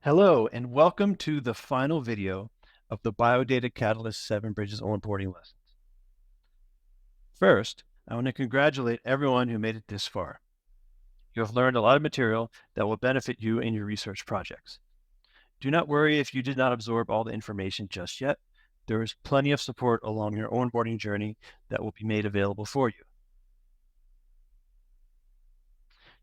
Hello, and welcome to the final video of the Biodata Catalyst 7 Bridges onboarding lessons. First, I want to congratulate everyone who made it this far. You have learned a lot of material that will benefit you in your research projects. Do not worry if you did not absorb all the information just yet. There is plenty of support along your onboarding journey that will be made available for you.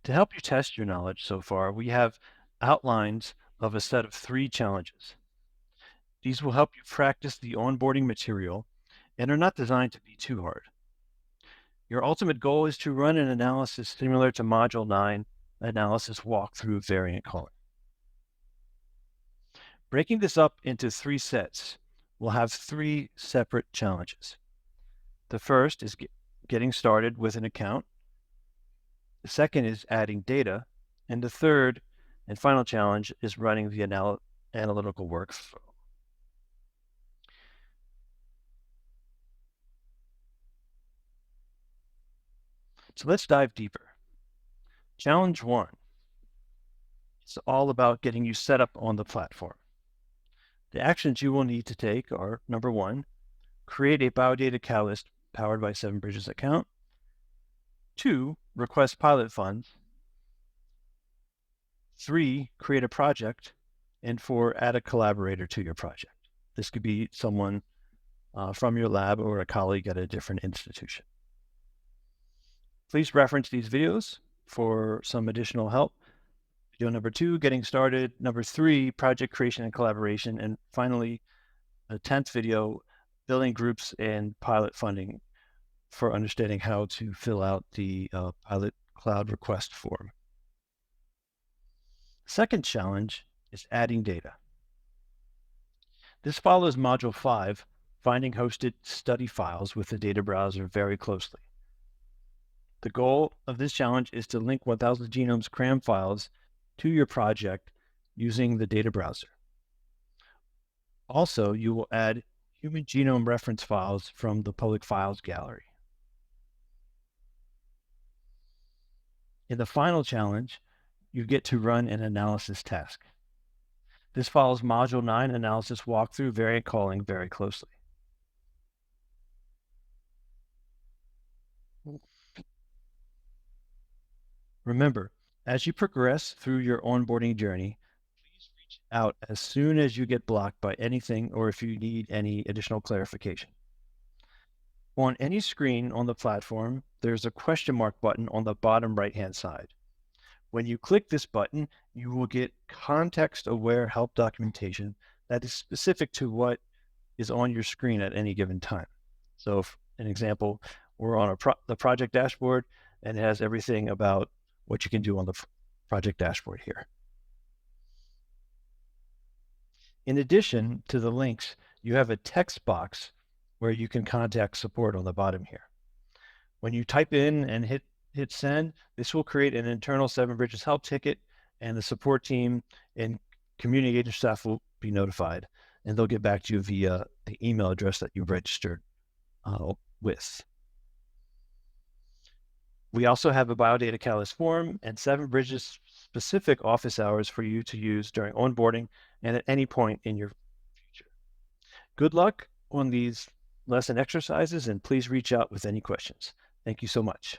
To help you test your knowledge so far, we have outlines of a set of 3 challenges. These will help you practice the onboarding material and are not designed to be too hard. Your ultimate goal is to run an analysis similar to Module 9 analysis walkthrough variant calling. Breaking this up into 3 sets, we'll have 3 separate challenges. The first is getting started with an account. The second is adding data. And the third and final challenge is running the analytical workflow. So let's dive deeper. Challenge 1 is all about getting you set up on the platform. The actions you will need to take are, number 1, create a Biodata Catalyst powered by 7 Bridges account. 2, request pilot funds. 3, create a project. And 4, add a collaborator to your project. This could be someone from your lab or a colleague at a different institution. Please reference these videos for some additional help. Video number 2, getting started. Number 3, project creation and collaboration. And finally, a 10th video, building groups and pilot funding for understanding how to fill out the pilot cloud request form. Second challenge is adding data. This follows Module 5, finding hosted study files with the data browser very closely. The goal of this challenge is to link 1000 Genomes CRAM files to your project using the data browser. Also, you will add human genome reference files from the public files gallery. In the final challenge, you get to run an analysis task. This follows Module 9 analysis walkthrough variant calling very closely. Remember, as you progress through your onboarding journey, please reach out as soon as you get blocked by anything or if you need any additional clarification. On any screen on the platform, there's a question mark button on the bottom right-hand side. When you click this button, you will get context-aware help documentation that is specific to what is on your screen at any given time. So, for an example, we're on the project dashboard, and it has everything about what you can do on the project dashboard here. In addition to the links, you have a text box where you can contact support on the bottom here. When you type in and hit send, this will create an internal 7 Bridges help ticket, and the support team and community staff will be notified, and they'll get back to you via the email address that you registered with. We also have a Biodata Catalyst form and 7 Bridges specific office hours for you to use during onboarding and at any point in your future. Good luck on these lesson exercises, and please reach out with any questions. Thank you so much.